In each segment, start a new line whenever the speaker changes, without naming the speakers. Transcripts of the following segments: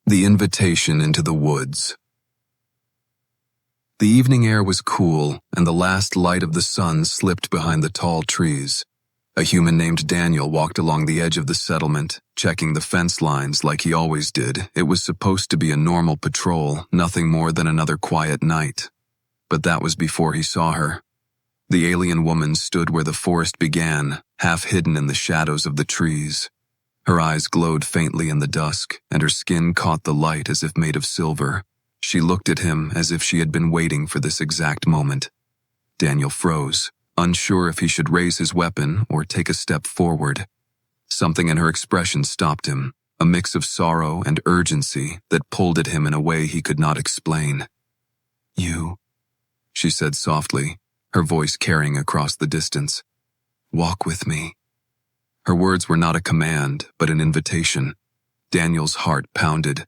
The Invitation into the Woods. The evening air was cool, and the last light of the sun slipped behind the tall trees. A human named Daniel walked along the edge of the settlement, checking the fence lines like he always did. It was supposed to be a normal patrol, nothing more than another quiet night. But that was before he saw her. The alien woman stood where the forest began, half hidden in the shadows of the trees. Her eyes glowed faintly in the dusk, and her skin caught the light as if made of silver. She looked at him as if she had been waiting for this exact moment. Daniel froze, unsure if he should raise his weapon or take a step forward. Something in her expression stopped him, a mix of sorrow and urgency that pulled at him in a way he could not explain. "You," she said softly, her voice carrying across the distance. "Walk with me." Her words were not a command, but an invitation. Daniel's heart pounded.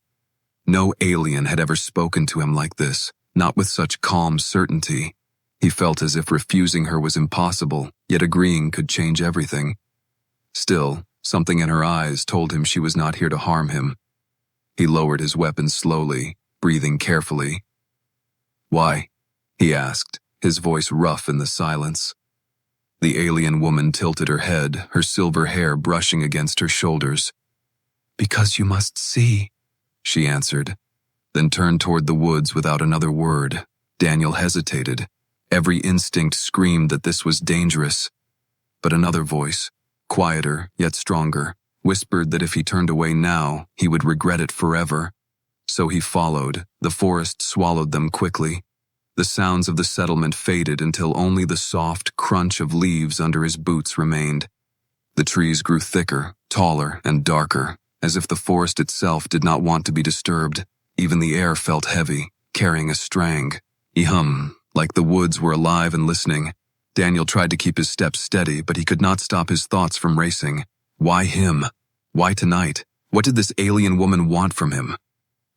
No alien had ever spoken to him like this, not with such calm certainty. He felt as if refusing her was impossible, yet agreeing could change everything. Still, something in her eyes told him she was not here to harm him. He lowered his weapon slowly, breathing carefully. "Why?" he asked, his voice rough in the silence. The alien woman tilted her head, her silver hair brushing against her shoulders. "Because you must see," she answered, then turned toward the woods without another word. Daniel hesitated. Every instinct screamed that this was dangerous. But another voice, quieter yet stronger, whispered that if he turned away now, he would regret it forever. So he followed. The forest swallowed them quickly. The sounds of the settlement faded until only the soft crunch of leaves under his boots remained. The trees grew thicker, taller, and darker, as if the forest itself did not want to be disturbed. Even the air felt heavy, carrying a strang. He hummed, like the woods were alive and listening. Daniel tried to keep his steps steady, but he could not stop his thoughts from racing. Why him? Why tonight? What did this alien woman want from him?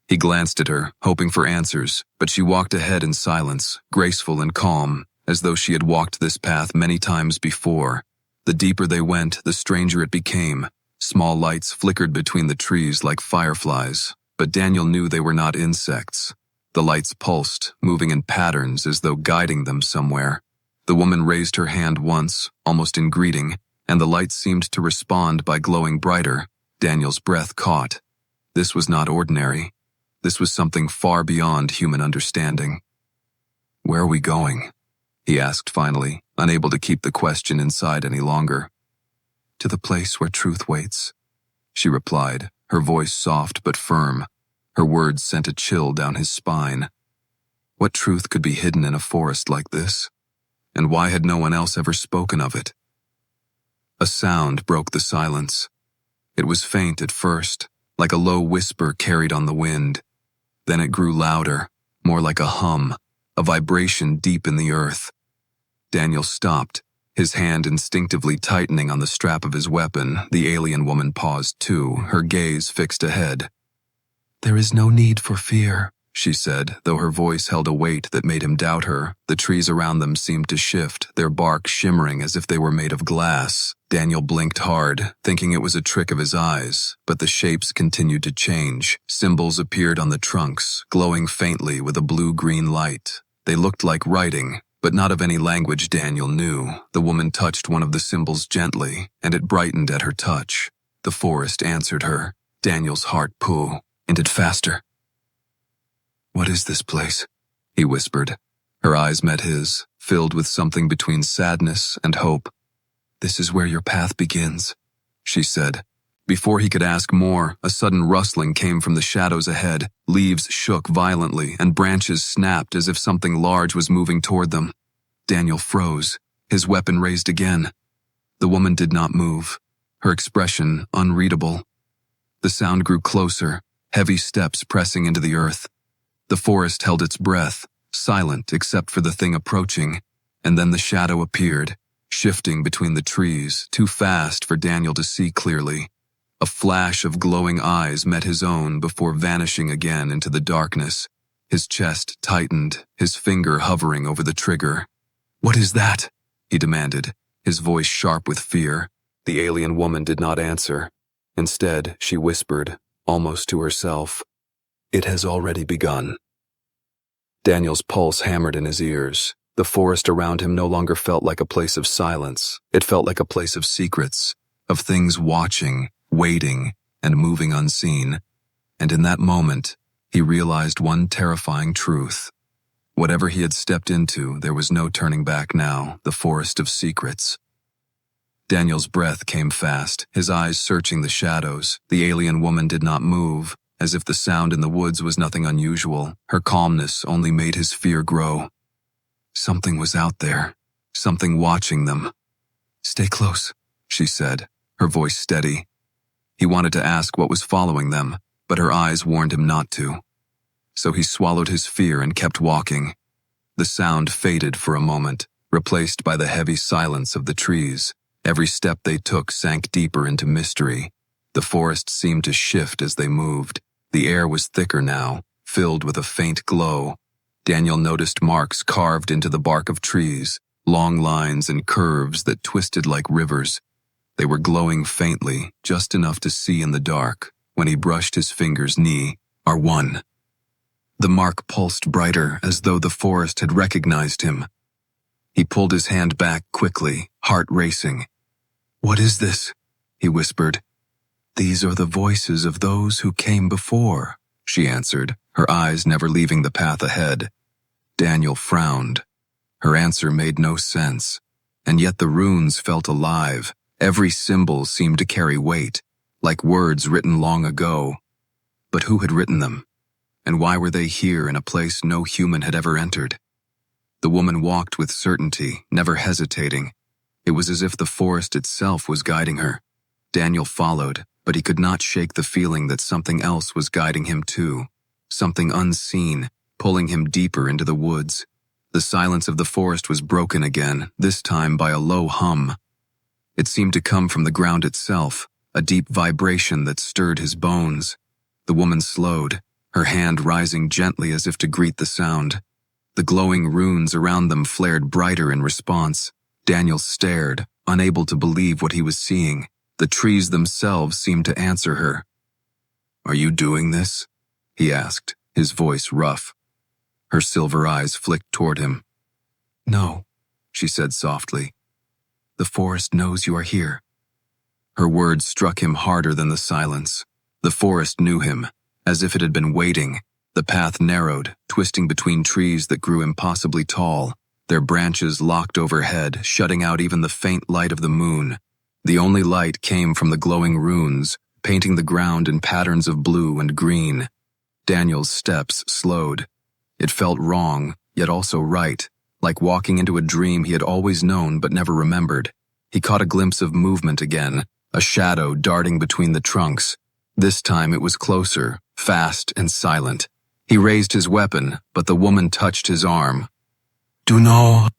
He glanced at her, hoping for answers, but she walked ahead in silence, graceful and calm, as though she had walked this path many times before. The deeper they went, the stranger it became. Small lights flickered between the trees like fireflies, but Daniel knew they were not insects. The lights pulsed, moving in patterns as though guiding them somewhere. The woman raised her hand once, almost in greeting, and the light seemed to respond by glowing brighter. Daniel's breath caught. This was not ordinary. This was something far beyond human understanding. "Where are we going?" he asked finally, unable to keep the question inside any longer. "To the place where truth waits," she replied, her voice soft but firm. Her words sent a chill down his spine. What truth could be hidden in a forest like this? And why had no one else ever spoken of it? A sound broke the silence. It was faint at first, like a low whisper carried on the wind. Then it grew louder, more like a hum, a vibration deep in the earth. Daniel stopped, his hand instinctively tightening on the strap of his weapon. The alien woman paused too, her gaze fixed ahead. "There is no need for fear," she said, though her voice held a weight that made him doubt her. The trees around them seemed to shift, their bark shimmering as if they were made of glass. Daniel blinked hard, thinking it was a trick of his eyes, but the shapes continued to change. Symbols appeared on the trunks, glowing faintly with a blue-green light. They looked like writing, but not of any language Daniel knew. The woman touched one of the symbols gently, and it brightened at her touch. The forest answered her. Daniel's heart pounded faster. "What is this place?" he whispered. Her eyes met his, filled with something between sadness and hope. "This is where your path begins," she said. Before he could ask more, a sudden rustling came from the shadows ahead. Leaves shook violently, and branches snapped as if something large was moving toward them. Daniel froze, his weapon raised again. The woman did not move, her expression unreadable. The sound grew closer, heavy steps pressing into the earth. The forest held its breath, silent except for the thing approaching, and then the shadow appeared, shifting between the trees, too fast for Daniel to see clearly. A flash of glowing eyes met his own before vanishing again into the darkness. His chest tightened, his finger hovering over the trigger. "What is that?" he demanded, his voice sharp with fear. The alien woman did not answer. Instead, she whispered, almost to herself, It has already begun. Daniel's pulse hammered in his ears. The forest around him no longer felt like a place of silence. It felt like a place of secrets, of things watching, waiting, and moving unseen. And in that moment, he realized one terrifying truth. Whatever he had stepped into, there was no turning back now, the forest of secrets. Daniel's breath came fast, his eyes searching the shadows. The alien woman did not move, as if the sound in the woods was nothing unusual. Her calmness only made his fear grow. Something was out there, something watching them. "Stay close," she said, her voice steady. He wanted to ask what was following them, but her eyes warned him not to. So he swallowed his fear and kept walking. The sound faded for a moment, replaced by the heavy silence of the trees. Every step they took sank deeper into mystery. The forest seemed to shift as they moved. The air was thicker now, filled with a faint glow. Daniel noticed marks carved into the bark of trees, long lines and curves that twisted like rivers. They were glowing faintly, just enough to see in the dark. When he brushed his finger's knee, R1. The mark pulsed brighter, as though the forest had recognized him. He pulled his hand back quickly, heart racing. "What is this?" he whispered. "These are the voices of those who came before," she answered, her eyes never leaving the path ahead. Daniel frowned. Her answer made no sense, and yet the runes felt alive. Every symbol seemed to carry weight, like words written long ago. But who had written them? And why were they here in a place no human had ever entered? The woman walked with certainty, never hesitating. It was as if the forest itself was guiding her. Daniel followed, but he could not shake the feeling that something else was guiding him too. Something unseen, pulling him deeper into the woods. The silence of the forest was broken again, this time by a low hum. It seemed to come from the ground itself, a deep vibration that stirred his bones. The woman slowed, her hand rising gently as if to greet the sound. The glowing runes around them flared brighter in response. Daniel stared, unable to believe what he was seeing. The trees themselves seemed to answer her. "Are you doing this?" he asked, his voice rough. Her silver eyes flicked toward him. "No," she said softly. "The forest knows you are here." Her words struck him harder than the silence. The forest knew him, as if it had been waiting. The path narrowed, twisting between trees that grew impossibly tall, their branches locked overhead, shutting out even the faint light of the moon. The only light came from the glowing runes, painting the ground in patterns of blue and green. Daniel's steps slowed. It felt wrong, yet also right, like walking into a dream he had always known but never remembered. He caught a glimpse of movement again, a shadow darting between the trunks. This time it was closer, fast and silent. He raised his weapon, but the woman touched his arm. "Do not,"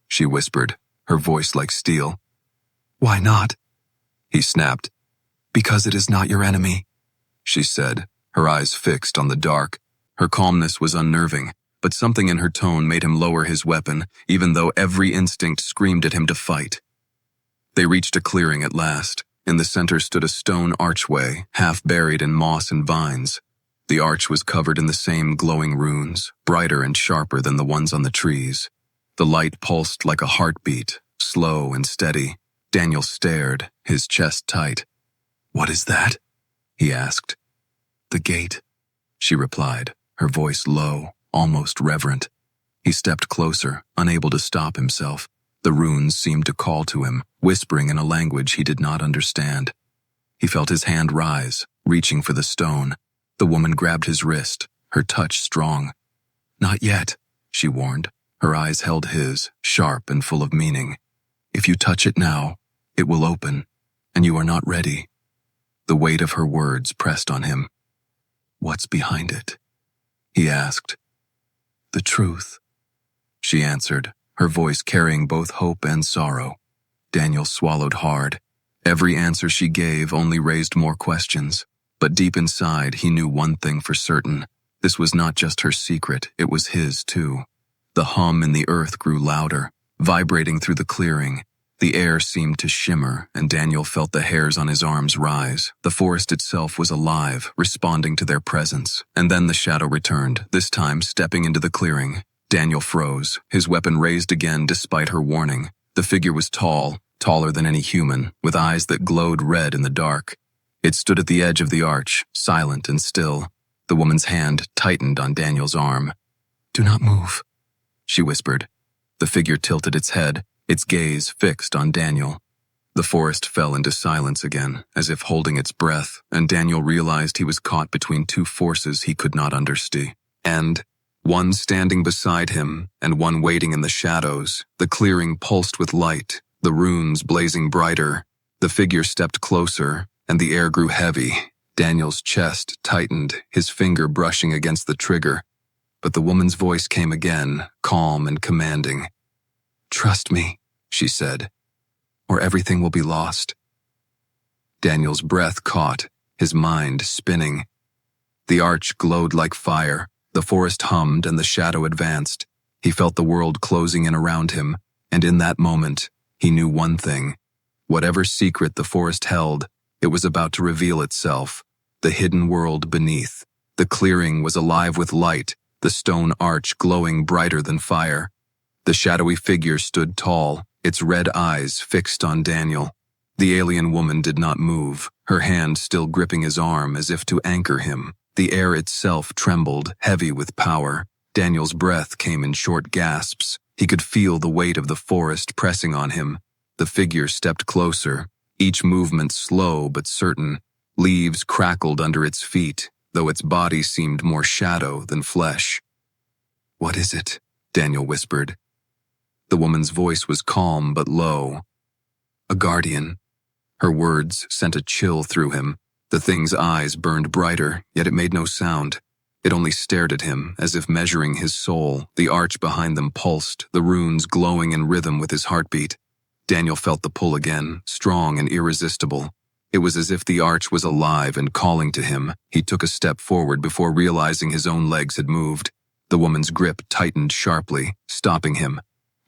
she whispered, her voice like steel. "Why not?" he snapped. "Because it is not your enemy," she said, her eyes fixed on the dark. Her calmness was unnerving, but something in her tone made him lower his weapon, even though every instinct screamed at him to fight. They reached a clearing at last. In the center stood a stone archway, half buried in moss and vines. The arch was covered in the same glowing runes, brighter and sharper than the ones on the trees. The light pulsed like a heartbeat, slow and steady. Daniel stared, his chest tight. "What is that?" he asked. "The gate," she replied, her voice low, almost reverent. He stepped closer, unable to stop himself. The runes seemed to call to him, whispering in a language he did not understand. He felt his hand rise, reaching for the stone. The woman grabbed his wrist, her touch strong. "Not yet," she warned. Her eyes held his, sharp and full of meaning. "If you touch it now, it will open, and you are not ready." The weight of her words pressed on him. "What's behind it?" he asked. "The truth," she answered, her voice carrying both hope and sorrow. Daniel swallowed hard. Every answer she gave only raised more questions. But deep inside, he knew one thing for certain. This was not just her secret, it was his too. The hum in the earth grew louder, vibrating through the clearing. The air seemed to shimmer, and Daniel felt the hairs on his arms rise. The forest itself was alive, responding to their presence. And then the shadow returned, this time stepping into the clearing. Daniel froze, his weapon raised again despite her warning. The figure was tall, taller than any human, with eyes that glowed red in the dark. It stood at the edge of the arch, silent and still. The woman's hand tightened on Daniel's arm. "Do not move," she whispered. The figure tilted its head, its gaze fixed on Daniel. The forest fell into silence again, as if holding its breath, and Daniel realized he was caught between two forces he could not understand. And, one standing beside him, and one waiting in the shadows, the clearing pulsed with light, the runes blazing brighter. The figure stepped closer, and the air grew heavy. Daniel's chest tightened, his finger brushing against the trigger. But the woman's voice came again, calm and commanding. "Trust me," she said, "or everything will be lost." Daniel's breath caught, his mind spinning. The arch glowed like fire, the forest hummed and the shadow advanced. He felt the world closing in around him, and in that moment, he knew one thing. Whatever secret the forest held, it was about to reveal itself, the hidden world beneath. The clearing was alive with light, the stone arch glowing brighter than fire. The shadowy figure stood tall, its red eyes fixed on Daniel. The alien woman did not move, her hand still gripping his arm as if to anchor him. The air itself trembled, heavy with power. Daniel's breath came in short gasps. He could feel the weight of the forest pressing on him. The figure stepped closer, each movement slow but certain. Leaves crackled under its feet, though its body seemed more shadow than flesh. "What is it?" Daniel whispered. The woman's voice was calm but low. "A guardian." Her words sent a chill through him. The thing's eyes burned brighter, yet it made no sound. It only stared at him, as if measuring his soul. The arch behind them pulsed, the runes glowing in rhythm with his heartbeat. Daniel felt the pull again, strong and irresistible. It was as if the arch was alive and calling to him. He took a step forward before realizing his own legs had moved. The woman's grip tightened sharply, stopping him.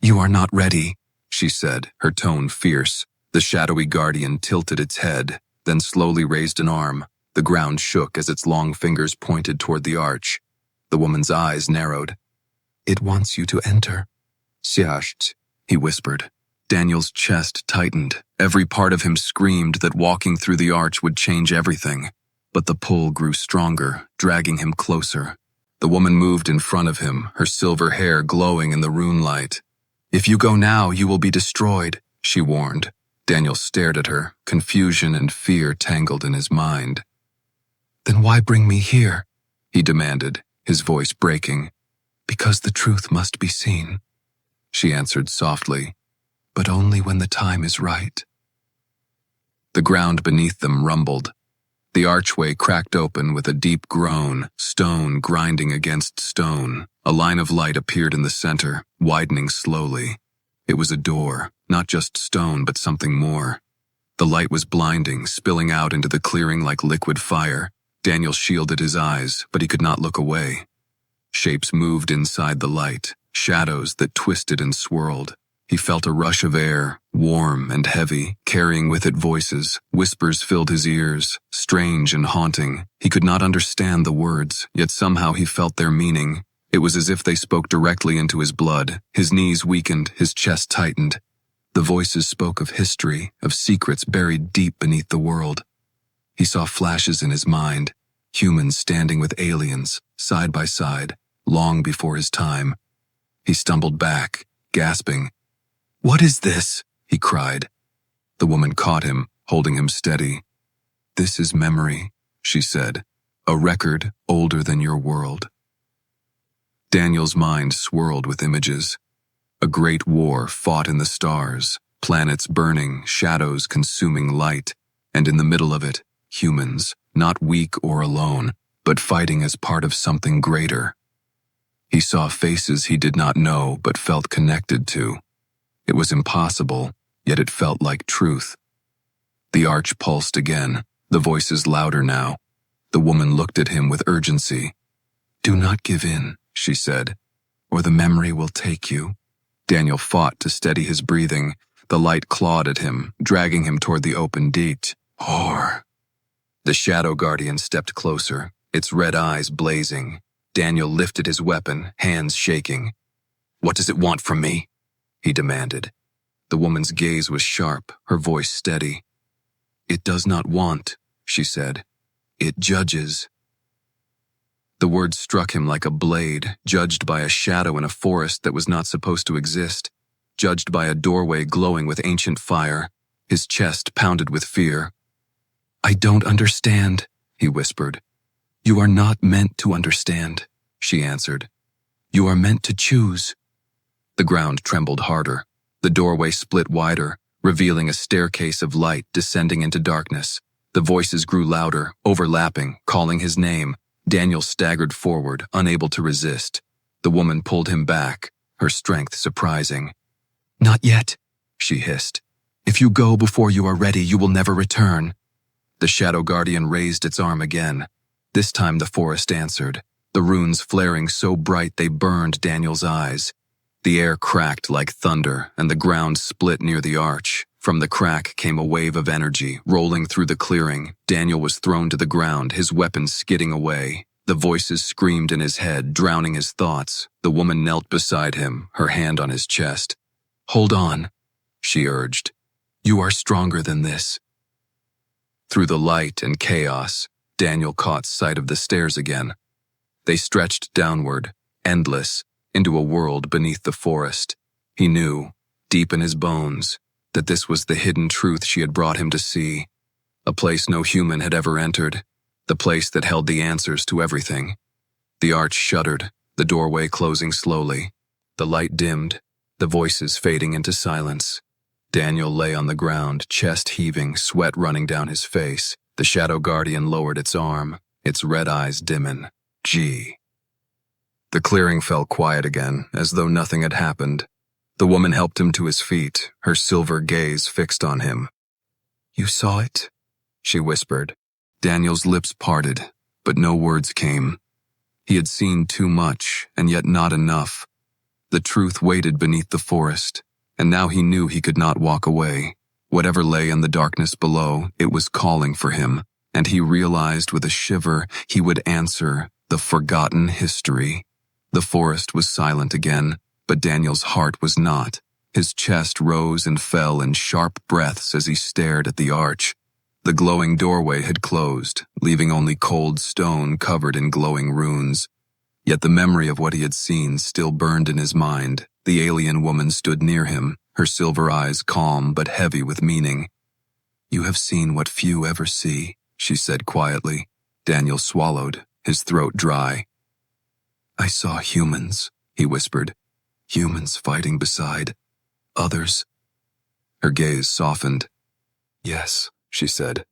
"You are not ready," she said, her tone fierce. The shadowy guardian tilted its head, then slowly raised an arm. The ground shook as its long fingers pointed toward the arch. The woman's eyes narrowed. "It wants you to enter." "Siasht," he whispered. Daniel's chest tightened. Every part of him screamed that walking through the arch would change everything. But the pull grew stronger, dragging him closer. The woman moved in front of him, her silver hair glowing in the rune light. "If you go now, you will be destroyed," she warned. Daniel stared at her, confusion and fear tangled in his mind. "Then why bring me here?" he demanded, his voice breaking. "Because the truth must be seen," she answered softly, "but only when the time is right." The ground beneath them rumbled. The archway cracked open with a deep groan, stone grinding against stone. A line of light appeared in the center, widening slowly. It was a door, not just stone but something more. The light was blinding, spilling out into the clearing like liquid fire. Daniel shielded his eyes, but he could not look away. Shapes moved inside the light, shadows that twisted and swirled. He felt a rush of air, warm and heavy, carrying with it voices. Whispers filled his ears, strange and haunting. He could not understand the words, yet somehow he felt their meaning. It was as if they spoke directly into his blood. His knees weakened, his chest tightened. The voices spoke of history, of secrets buried deep beneath the world. He saw flashes in his mind, humans standing with aliens, side by side, long before his time. He stumbled back, gasping. "What is this?" he cried. The woman caught him, holding him steady. "This is memory," she said, "a record older than your world." Daniel's mind swirled with images. A great war fought in the stars, planets burning, shadows consuming light, and in the middle of it, humans, not weak or alone, but fighting as part of something greater. He saw faces he did not know but felt connected to. It was impossible, yet it felt like truth. The arch pulsed again, the voices louder now. The woman looked at him with urgency. "Do not give in," she said, "or the memory will take you." Daniel fought to steady his breathing. The light clawed at him, dragging him toward the open gate. Whore. The Shadow Guardian stepped closer, its red eyes blazing. Daniel lifted his weapon, hands shaking. "What does it want from me?" he demanded. The woman's gaze was sharp, her voice steady. "It does not want," she said. "It judges." The words struck him like a blade, judged by a shadow in a forest that was not supposed to exist, judged by a doorway glowing with ancient fire. His chest pounded with fear. "I don't understand," he whispered. "You are not meant to understand," she answered. "You are meant to choose." The ground trembled harder. The doorway split wider, revealing a staircase of light descending into darkness. The voices grew louder, overlapping, calling his name. Daniel staggered forward, unable to resist. The woman pulled him back, her strength surprising. "Not yet," she hissed. "If you go before you are ready, you will never return." The Shadow Guardian raised its arm again. This time the forest answered, the runes flaring so bright they burned Daniel's eyes. The air cracked like thunder, and the ground split near the arch. From the crack came a wave of energy, rolling through the clearing. Daniel was thrown to the ground, his weapon skidding away. The voices screamed in his head, drowning his thoughts. The woman knelt beside him, her hand on his chest. "Hold on," she urged. "You are stronger than this." Through the light and chaos, Daniel caught sight of the stairs again. They stretched downward, endless, into a world beneath the forest. He knew, deep in his bones, that this was the hidden truth she had brought him to see. A place no human had ever entered, the place that held the answers to everything. The arch shuddered, the doorway closing slowly. The light dimmed, the voices fading into silence. Daniel lay on the ground, chest heaving, sweat running down his face. The Shadow Guardian lowered its arm, its red eyes dimming. Gee. The clearing fell quiet again, as though nothing had happened. The woman helped him to his feet, her silver gaze fixed on him. "You saw it?" she whispered. Daniel's lips parted, but no words came. He had seen too much, and yet not enough. The truth waited beneath the forest, and now he knew he could not walk away. Whatever lay in the darkness below, it was calling for him, and he realized with a shiver he would answer the forgotten history. The forest was silent again, but Daniel's heart was not. His chest rose and fell in sharp breaths as he stared at the arch. The glowing doorway had closed, leaving only cold stone covered in glowing runes. Yet the memory of what he had seen still burned in his mind. The alien woman stood near him, her silver eyes calm but heavy with meaning. "You have seen what few ever see," she said quietly. Daniel swallowed, his throat dry. "I saw humans," he whispered. "Humans fighting beside others." Her gaze softened. "Yes," she said.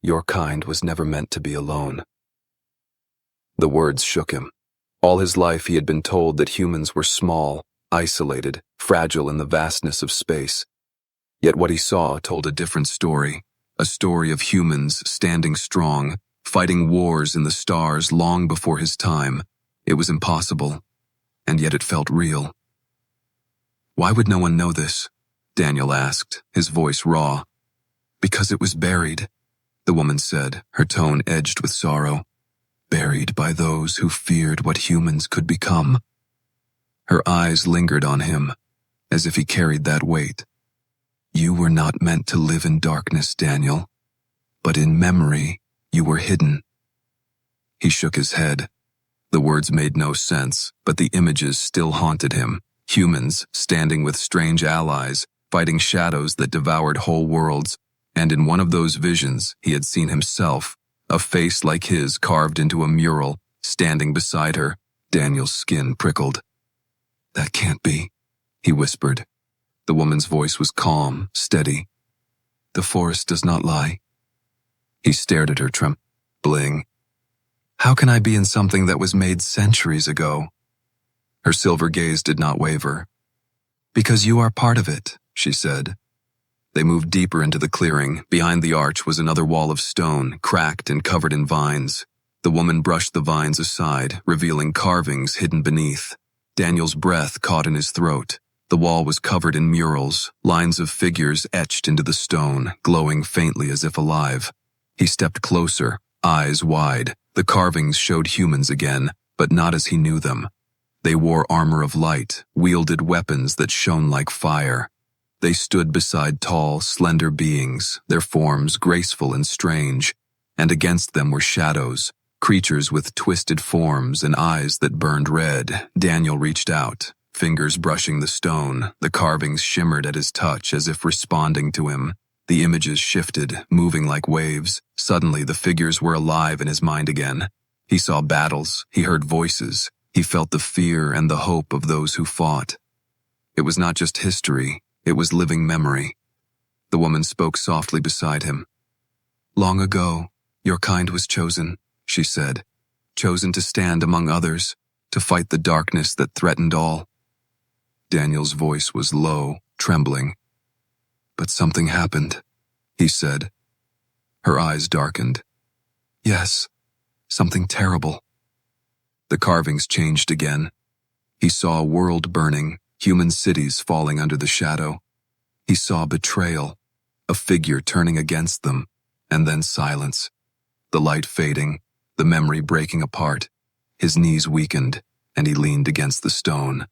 "Your kind was never meant to be alone." The words shook him. All his life he had been told that humans were small, isolated, fragile in the vastness of space. Yet what he saw told a different story, a story of humans standing strong, fighting wars in the stars long before his time. It was impossible, and yet it felt real. "Why would no one know this?" Daniel asked, his voice raw. "Because it was buried," the woman said, her tone edged with sorrow. "Buried by those who feared what humans could become." Her eyes lingered on him, as if he carried that weight. "You were not meant to live in darkness, Daniel, but in memory you were hidden." He shook his head. The words made no sense, but the images still haunted him. Humans standing with strange allies, fighting shadows that devoured whole worlds, and in one of those visions he had seen himself, a face like his carved into a mural, standing beside her. Daniel's skin prickled. "That can't be," he whispered. The woman's voice was calm, steady. "The forest does not lie." He stared at her, trembling. "How can I be in something that was made centuries ago?" Her silver gaze did not waver. "Because you are part of it," she said. They moved deeper into the clearing. Behind the arch was another wall of stone, cracked and covered in vines. The woman brushed the vines aside, revealing carvings hidden beneath. Daniel's breath caught in his throat. The wall was covered in murals, lines of figures etched into the stone, glowing faintly as if alive. He stepped closer, eyes wide. The carvings showed humans again, but not as he knew them. They wore armor of light, wielded weapons that shone like fire. They stood beside tall, slender beings, their forms graceful and strange, and against them were shadows, creatures with twisted forms and eyes that burned red. Daniel reached out, fingers brushing the stone. The carvings shimmered at his touch as if responding to him. The images shifted, moving like waves. Suddenly, the figures were alive in his mind again. He saw battles, he heard voices, he felt the fear and the hope of those who fought. It was not just history, it was living memory. The woman spoke softly beside him. "Long ago, your kind was chosen," she said, "chosen to stand among others, to fight the darkness that threatened all." Daniel's voice was low, trembling. "But something happened," he said. Her eyes darkened. "Yes, something terrible." The carvings changed again. He saw a world burning, human cities falling under the shadow. He saw betrayal, a figure turning against them, and then silence. The light fading, the memory breaking apart. His knees weakened, and he leaned against the stone.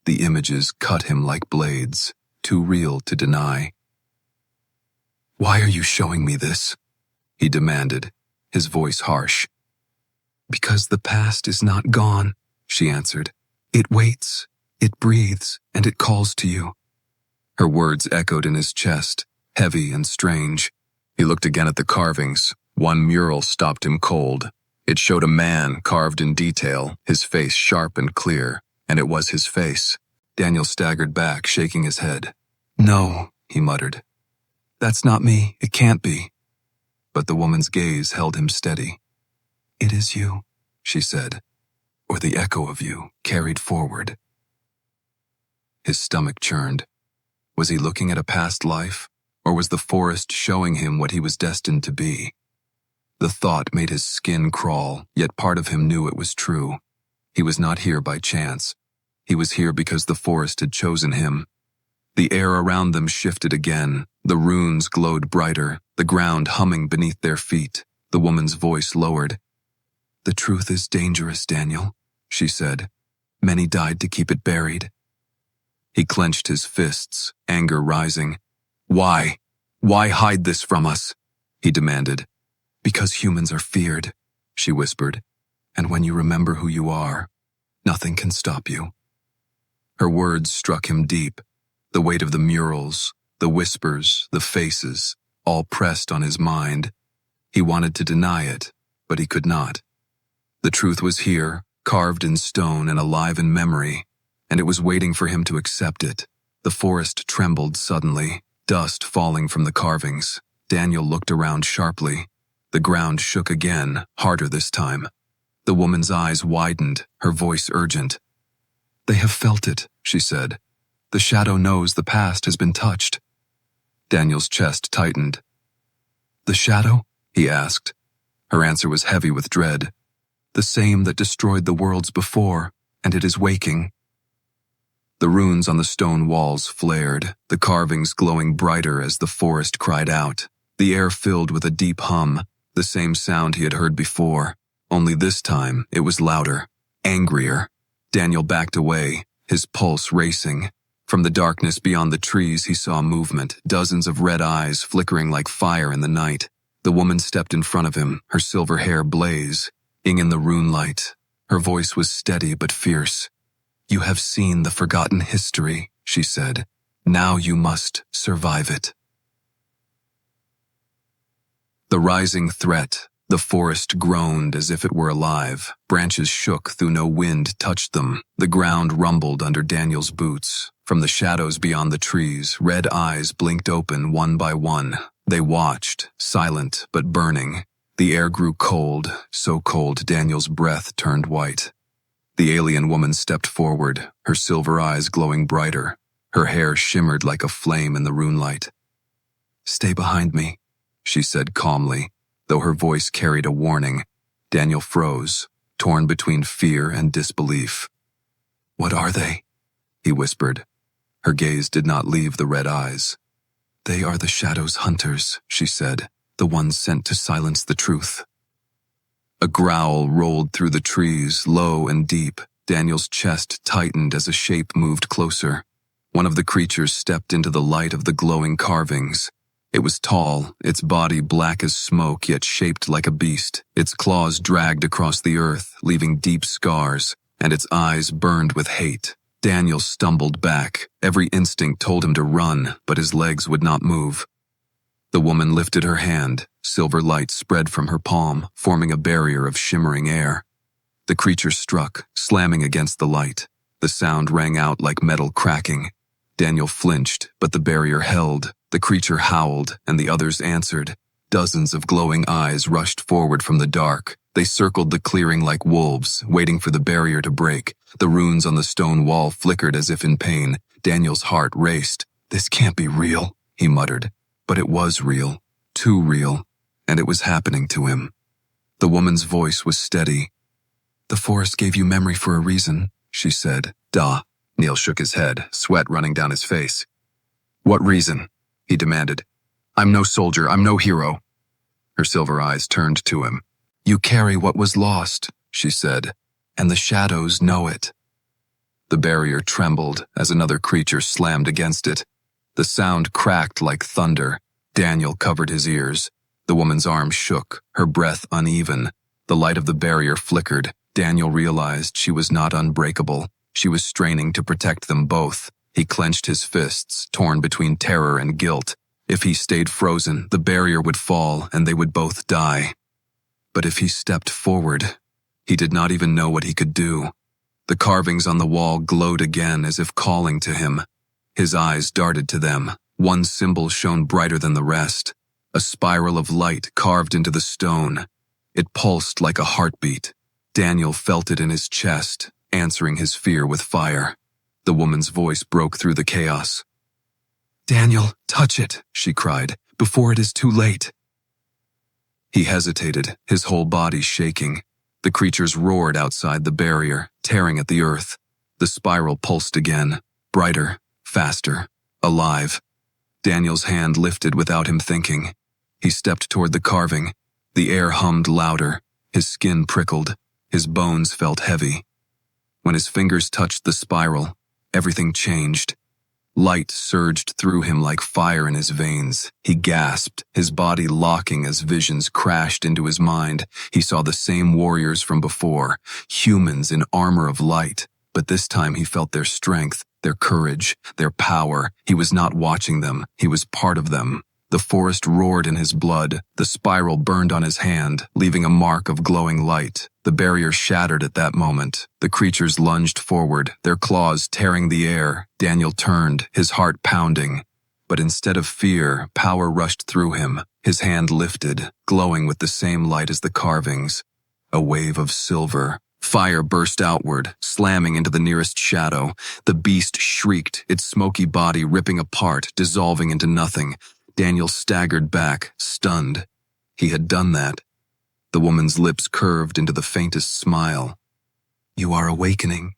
The images cut him like blades, too real to deny. "Why are you showing me this?" he demanded, his voice harsh. "Because the past is not gone," she answered. "It waits, it breathes, and it calls to you." Her words echoed in his chest, heavy and strange. He looked again at the carvings. One mural stopped him cold. It showed a man carved in detail, his face sharp and clear, and it was his face. Daniel staggered back, shaking his head. "No," he muttered. "That's not me. It can't be." But the woman's gaze held him steady. "It is you," she said, "or the echo of you carried forward." His stomach churned. Was he looking at a past life, or was the forest showing him what he was destined to be? The thought made his skin crawl, yet part of him knew it was true. He was not here by chance. He was here because the forest had chosen him. The air around them shifted again. The runes glowed brighter, the ground humming beneath their feet. The woman's voice lowered. "The truth is dangerous, Daniel," she said. "Many died to keep it buried." He clenched his fists, anger rising. "Why? Why hide this from us?" he demanded. "Because humans are feared," she whispered. "And when you remember who you are, nothing can stop you." Her words struck him deep. The weight of the murals, the whispers, the faces, all pressed on his mind. He wanted to deny it, but he could not. The truth was here, carved in stone and alive in memory, and it was waiting for him to accept it. The forest trembled suddenly, dust falling from the carvings. Daniel looked around sharply. The ground shook again, harder this time. The woman's eyes widened, her voice urgent. "They have felt it," she said. "The shadow knows the past has been touched." Daniel's chest tightened. "The shadow?" he asked. Her answer was heavy with dread. "The same that destroyed the worlds before, and it is waking." The runes on the stone walls flared, the carvings glowing brighter as the forest cried out. The air filled with a deep hum, the same sound he had heard before, only this time it was louder, angrier. Daniel backed away, his pulse racing. From the darkness beyond the trees he saw movement, dozens of red eyes flickering like fire in the night. The woman stepped in front of him, her silver hair blazing in the rune light. Her voice was steady but fierce. "You have seen the forgotten history," she said. "Now you must survive it." The rising threat, the forest groaned as if it were alive. Branches shook though no wind touched them. The ground rumbled under Daniel's boots. From the shadows beyond the trees, red eyes blinked open one by one. They watched, silent but burning. The air grew cold, so cold Daniel's breath turned white. The alien woman stepped forward, her silver eyes glowing brighter. Her hair shimmered like a flame in the rune light. "Stay behind me," she said calmly, though her voice carried a warning. Daniel froze, torn between fear and disbelief. "What are they?" he whispered. Her gaze did not leave the red eyes. "They are the Shadow's hunters," she said, "the ones sent to silence the truth." A growl rolled through the trees, low and deep. Daniel's chest tightened as a shape moved closer. One of the creatures stepped into the light of the glowing carvings. It was tall, its body black as smoke yet shaped like a beast. Its claws dragged across the earth, leaving deep scars, and its eyes burned with hate. Daniel stumbled back. Every instinct told him to run, but his legs would not move. The woman lifted her hand. Silver light spread from her palm, forming a barrier of shimmering air. The creature struck, slamming against the light. The sound rang out like metal cracking. Daniel flinched, but the barrier held. The creature howled, and the others answered. Dozens of glowing eyes rushed forward from the dark. They circled the clearing like wolves, waiting for the barrier to break. The runes on the stone wall flickered as if in pain. Daniel's heart raced. "This can't be real," he muttered. But it was real. Too real. And it was happening to him. The woman's voice was steady. "The forest gave you memory for a reason," she said. "Duh." Neil shook his head, sweat running down his face. "What reason?" he demanded. "I'm no soldier, I'm no hero." Her silver eyes turned to him. "You carry what was lost," she said, "and the shadows know it." The barrier trembled as another creature slammed against it. The sound cracked like thunder. Daniel covered his ears. The woman's arm shook, her breath uneven. The light of the barrier flickered. Daniel realized she was not unbreakable. She was straining to protect them both. He clenched his fists, torn between terror and guilt. If he stayed frozen, the barrier would fall and they would both die. But if he stepped forward, he did not even know what he could do. The carvings on the wall glowed again as if calling to him. His eyes darted to them. One symbol shone brighter than the rest. A spiral of light carved into the stone. It pulsed like a heartbeat. Daniel felt it in his chest, answering his fear with fire. The woman's voice broke through the chaos. "Daniel, touch it," she cried, "before it is too late." He hesitated, his whole body shaking. The creatures roared outside the barrier, tearing at the earth. The spiral pulsed again, brighter, faster, alive. Daniel's hand lifted without him thinking. He stepped toward the carving. The air hummed louder. His skin prickled. His bones felt heavy. When his fingers touched the spiral, everything changed. Light surged through him like fire in his veins. He gasped, his body locking as visions crashed into his mind. He saw the same warriors from before, humans in armor of light. But this time he felt their strength, their courage, their power. He was not watching them, he was part of them. The forest roared in his blood. The spiral burned on his hand, leaving a mark of glowing light. The barrier shattered at that moment. The creatures lunged forward, their claws tearing the air. Daniel turned, his heart pounding. But instead of fear, power rushed through him. His hand lifted, glowing with the same light as the carvings. A wave of silver. Fire burst outward, slamming into the nearest shadow. The beast shrieked, its smoky body ripping apart, dissolving into nothing. Daniel staggered back, stunned. He had done that. The woman's lips curved into the faintest smile. "You are awakening,"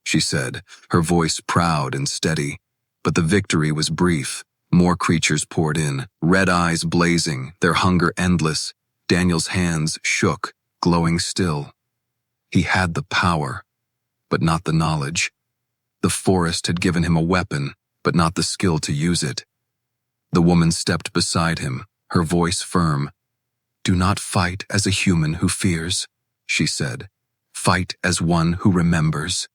she said, her voice proud and steady. But the victory was brief. More creatures poured in, red eyes blazing, their hunger endless. Daniel's hands shook, glowing still. He had the power, but not the knowledge. The forest had given him a weapon, but not the skill to use it. The woman stepped beside him, her voice firm. "Do not fight as a human who fears," she said. "Fight as one who remembers."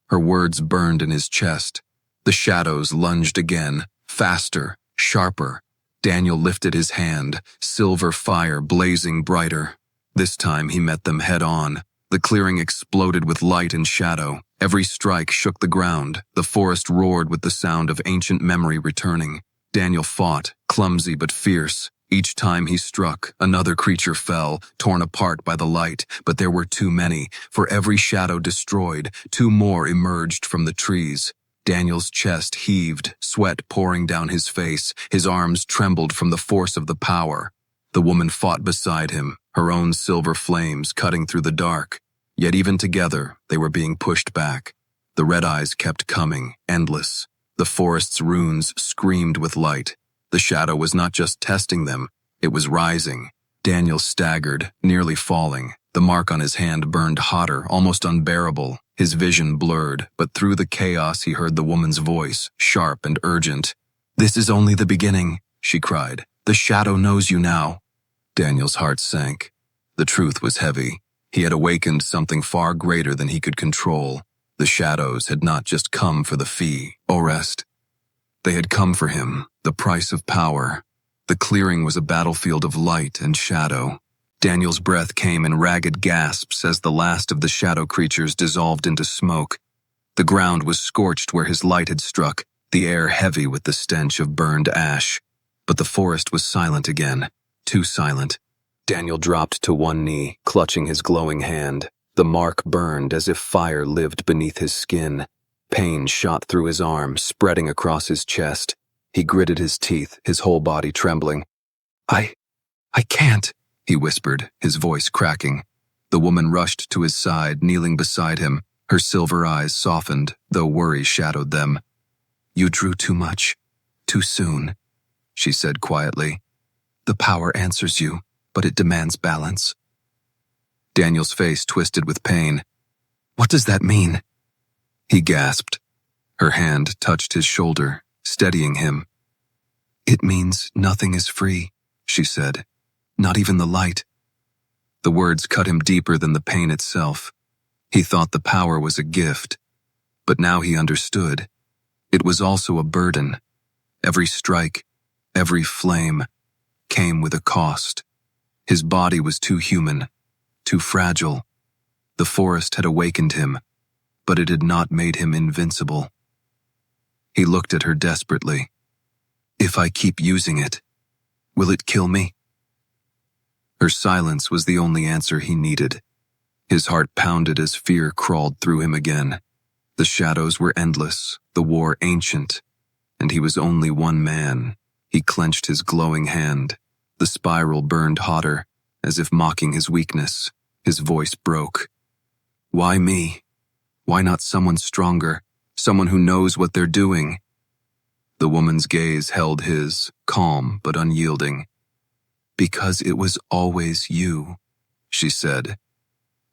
Her words burned in his chest. The shadows lunged again, faster, sharper. Daniel lifted his hand, silver fire blazing brighter. This time he met them head on. The clearing exploded with light and shadow. Every strike shook the ground. The forest roared with the sound of ancient memory returning. Daniel fought, clumsy but fierce. Each time he struck, another creature fell, torn apart by the light. But there were too many. For every shadow destroyed, two more emerged from the trees. Daniel's chest heaved, sweat pouring down his face. His arms trembled from the force of the power. The woman fought beside him, her own silver flames cutting through the dark. Yet even together, they were being pushed back. The red eyes kept coming, endless. The forest's runes screamed with light. The shadow was not just testing them, it was rising. Daniel staggered, nearly falling. The mark on his hand burned hotter, almost unbearable. His vision blurred, but through the chaos he heard the woman's voice, sharp and urgent. "This is only the beginning," she cried. "The shadow knows you now." Daniel's heart sank. The truth was heavy. He had awakened something far greater than he could control. The shadows had not just come for the fee, Orest. They had come for him, the price of power. The clearing was a battlefield of light and shadow. Daniel's breath came in ragged gasps as the last of the shadow creatures dissolved into smoke. The ground was scorched where his light had struck, the air heavy with the stench of burned ash. But the forest was silent again, too silent. Daniel dropped to one knee, clutching his glowing hand. The mark burned as if fire lived beneath his skin. Pain shot through his arm, spreading across his chest. He gritted his teeth, his whole body trembling. I can't," he whispered, his voice cracking. The woman rushed to his side, kneeling beside him. Her silver eyes softened, though worry shadowed them. "You drew too much, too soon," she said quietly. "The power answers you, but it demands balance." Daniel's face twisted with pain. "What does that mean?" He gasped. Her hand touched his shoulder, steadying him. "It means nothing is free," she said. "Not even the light." The words cut him deeper than the pain itself. He thought the power was a gift, but now he understood. It was also a burden. Every strike, every flame, came with a cost. His body was too human, too fragile. The forest had awakened him, but it had not made him invincible. He looked at her desperately. "If I keep using it, will it kill me?" Her silence was the only answer he needed. His heart pounded as fear crawled through him again. The shadows were endless, the war ancient, and he was only one man. He clenched his glowing hand. The spiral burned hotter, as if mocking his weakness. His voice broke. "Why me? Why not someone stronger, someone who knows what they're doing?" The woman's gaze held his, calm but unyielding. "Because it was always you," she said.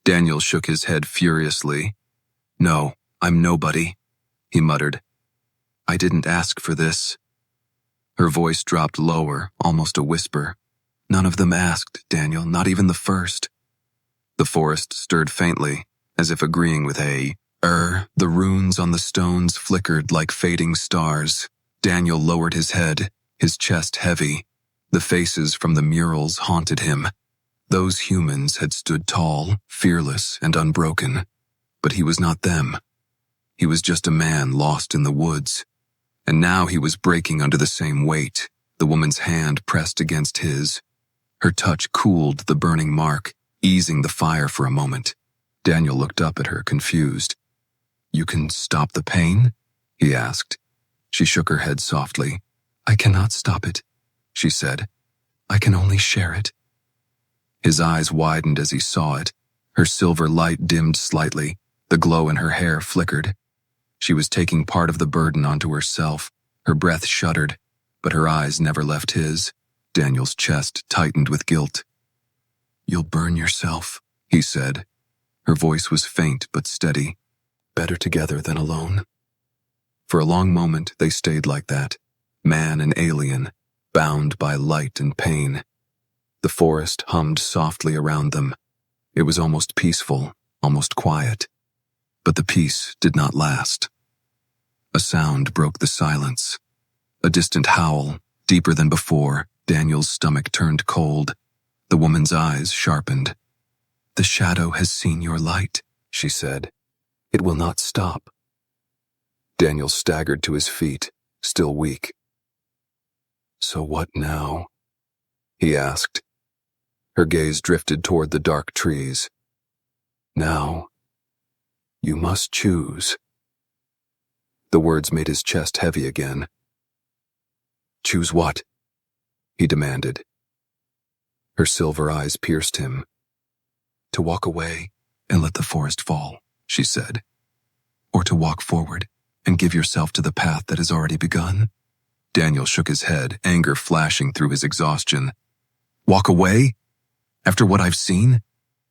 Daniel shook his head furiously. "No, I'm nobody," he muttered. "I didn't ask for this." Her voice dropped lower, almost a whisper. "None of them asked, Daniel, not even the first." The forest stirred faintly, as if agreeing with the runes on the stones flickered like fading stars. Daniel lowered his head, his chest heavy. The faces from the murals haunted him. Those humans had stood tall, fearless, and unbroken. But he was not them. He was just a man lost in the woods. And now he was breaking under the same weight. The woman's hand pressed against his. Her touch cooled the burning mark, easing the fire for a moment. Daniel looked up at her, confused. "You can stop the pain?" he asked. She shook her head softly. "I cannot stop it," she said. "I can only share it." His eyes widened as he saw it. Her silver light dimmed slightly. The glow in her hair flickered. She was taking part of the burden onto herself. Her breath shuddered, but her eyes never left his. Daniel's chest tightened with guilt. "You'll burn yourself," he said. Her voice was faint but steady. "Better together than alone." For a long moment they stayed like that, man and alien, bound by light and pain. The forest hummed softly around them. It was almost peaceful, almost quiet. But the peace did not last. A sound broke the silence. A distant howl, deeper than before. Daniel's stomach turned cold. The woman's eyes sharpened. "The shadow has seen your light," she said. "It will not stop." Daniel staggered to his feet, still weak. "So what now?" he asked. Her gaze drifted toward the dark trees. "Now, you must choose." The words made his chest heavy again. "Choose what?" he demanded. Her silver eyes pierced him. "To walk away and let the forest fall," she said. "Or to walk forward and give yourself to the path that has already begun? Daniel shook his head, anger flashing through his exhaustion. Walk away? After what I've seen?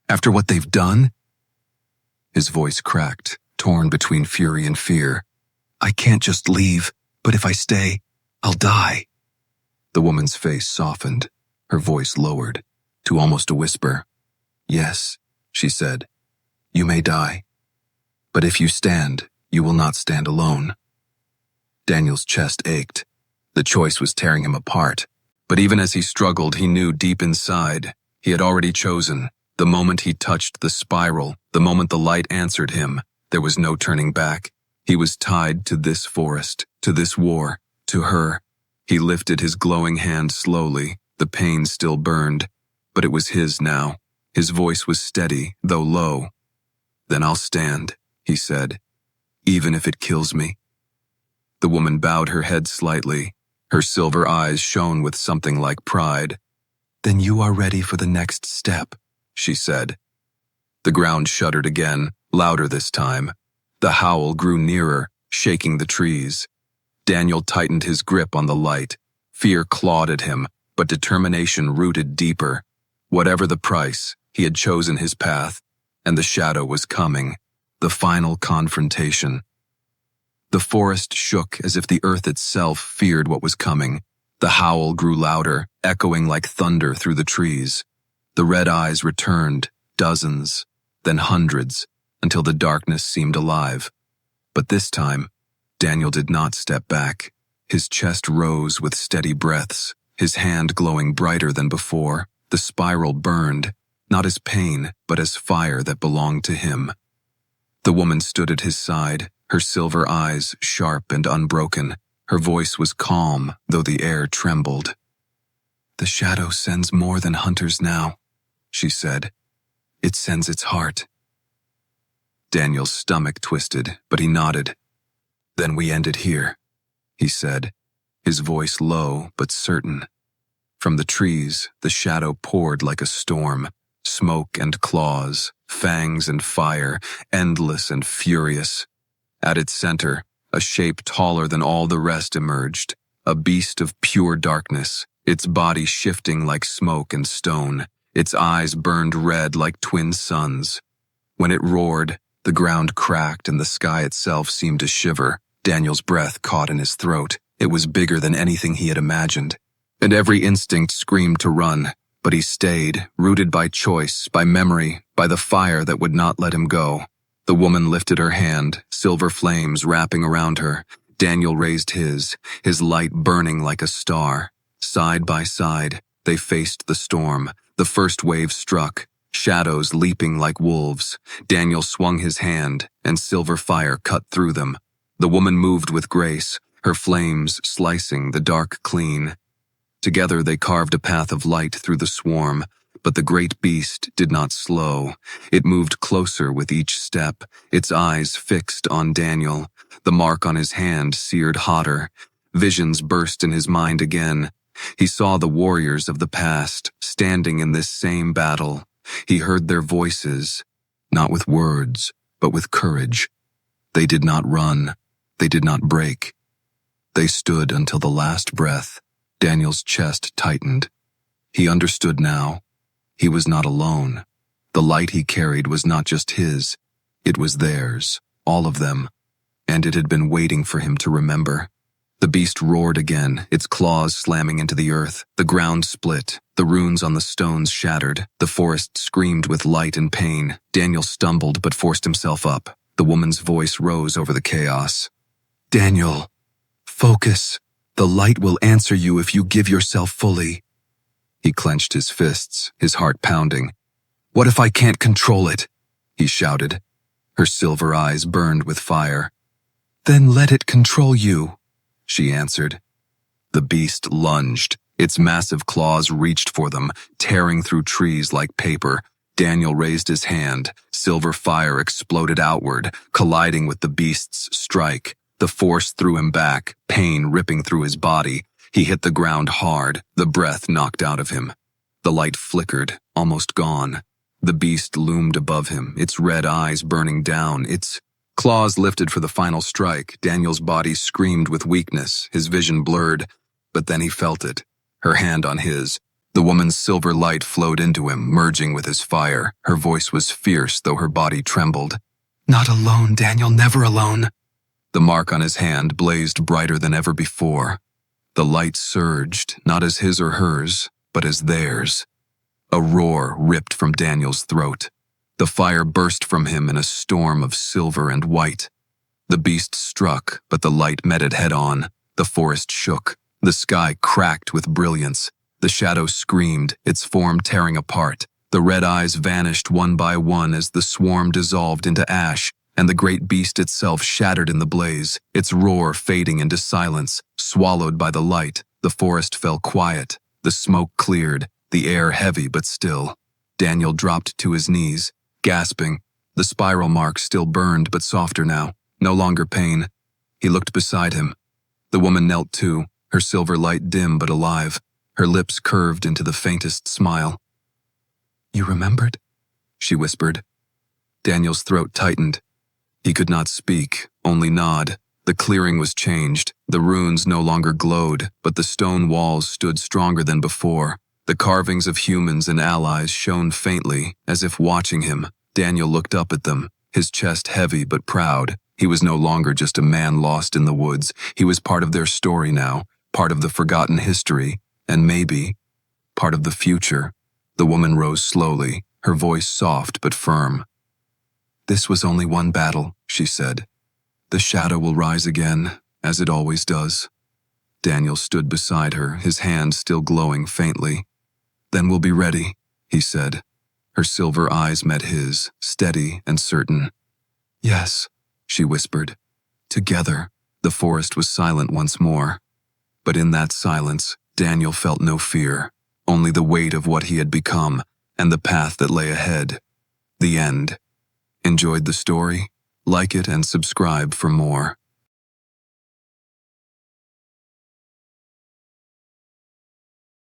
After what they've done? His voice cracked, torn between fury and fear. I can't just leave, but if I stay, I'll die. The woman's face softened, her voice lowered to almost a whisper. Yes, she said, you may die. But if you stand, you will not stand alone. Daniel's chest ached. The choice was tearing him apart. But even as he struggled, he knew deep inside he had already chosen. The moment he touched the spiral, the moment the light answered him, there was no turning back. He was tied to this forest, to this war, to her. He lifted his glowing hand slowly. The pain still burned, but it was his now. His voice was steady, though low. Then I'll stand, he said, even if it kills me. The woman bowed her head slightly. Her silver eyes shone with something like pride. Then you are ready for the next step, she said. The ground shuddered again, louder this time. The howl grew nearer, shaking the trees. Daniel tightened his grip on the light. Fear clawed at him, but determination rooted deeper. Whatever the price, he had chosen his path, and the shadow was coming, the final confrontation. The forest shook as if the earth itself feared what was coming. The howl grew louder, echoing like thunder through the trees. The red eyes returned, dozens, then hundreds, until the darkness seemed alive. But this time, Daniel did not step back. His chest rose with steady breaths, his hand glowing brighter than before. The spiral burned, not as pain, but as fire that belonged to him. The woman stood at his side, her silver eyes sharp and unbroken. Her voice was calm, though the air trembled. The shadow sends more than hunters now, she said. It sends its heart. Daniel's stomach twisted, but he nodded. Then we end it here, he said, his voice low but certain. From the trees, the shadow poured like a storm, smoke and claws, fangs and fire, endless and furious. At its center, a shape taller than all the rest emerged, a beast of pure darkness, its body shifting like smoke and stone, its eyes burned red like twin suns. When it roared, the ground cracked and the sky itself seemed to shiver. Daniel's breath caught in his throat. It was bigger than anything he had imagined. And every instinct screamed to run, but he stayed, rooted by choice, by memory, by the fire that would not let him go. The woman lifted her hand, silver flames wrapping around her. Daniel raised his light burning like a star. Side by side, they faced the storm. The first wave struck, shadows leaping like wolves. Daniel swung his hand, and silver fire cut through them. The woman moved with grace, her flames slicing the dark clean. Together they carved a path of light through the swarm, but the great beast did not slow. It moved closer with each step, its eyes fixed on Daniel. The mark on his hand seared hotter. Visions burst in his mind again. He saw the warriors of the past, standing in this same battle. He heard their voices, not with words, but with courage. They did not run. They did not break. They stood until the last breath. Daniel's chest tightened. He understood now. He was not alone. The light he carried was not just his. It was theirs, all of them. And it had been waiting for him to remember. The beast roared again, its claws slamming into the earth. The ground split. The runes on the stones shattered. The forest screamed with light and pain. Daniel stumbled but forced himself up. The woman's voice rose over the chaos. Daniel, focus. The light will answer you if you give yourself fully. He clenched his fists, his heart pounding. What if I can't control it? He shouted. Her silver eyes burned with fire. Then let it control you, she answered. The beast lunged. Its massive claws reached for them, tearing through trees like paper. Daniel raised his hand. Silver fire exploded outward, colliding with the beast's strike. The force threw him back, pain ripping through his body. He hit the ground hard, the breath knocked out of him. The light flickered, almost gone. The beast loomed above him, its red eyes burning down, its Claws lifted for the final strike. Daniel's body screamed with weakness, his vision blurred, but then he felt it, her hand on his. The woman's silver light flowed into him, merging with his fire. Her voice was fierce, though her body trembled. "Not alone, Daniel, never alone." The mark on his hand blazed brighter than ever before. The light surged, not as his or hers, but as theirs. A roar ripped from Daniel's throat. The fire burst from him in a storm of silver and white. The beast struck, but the light met it head-on. The forest shook. The sky cracked with brilliance. The shadow screamed, its form tearing apart. The red eyes vanished one by one as the swarm dissolved into ash, and the great beast itself shattered in the blaze, its roar fading into silence. Swallowed by the light, the forest fell quiet. The smoke cleared, the air heavy but still. Daniel dropped to his knees, gasping. The spiral mark still burned, but softer now, no longer pain. He looked beside him. The woman knelt too, her silver light dim but alive, her lips curved into the faintest smile. "You remembered?" she whispered. Daniel's throat tightened. He could not speak, only nod. The clearing was changed. The runes no longer glowed, but the stone walls stood stronger than before. The carvings of humans and allies shone faintly, as if watching him. Daniel looked up at them, his chest heavy but proud. He was no longer just a man lost in the woods. He was part of their story now, part of the forgotten history, and maybe part of the future. The woman rose slowly, her voice soft but firm. "This was only one battle," she said. "The shadow will rise again, as it always does." Daniel stood beside her, his hand still glowing faintly. "Then we'll be ready," he said. Her silver eyes met his, steady and certain. "Yes," she whispered. Together, the forest was silent once more. But in that silence, Daniel felt no fear, only the weight of what he had become and the path that lay ahead. The end. Enjoyed the story? Like it and subscribe for more.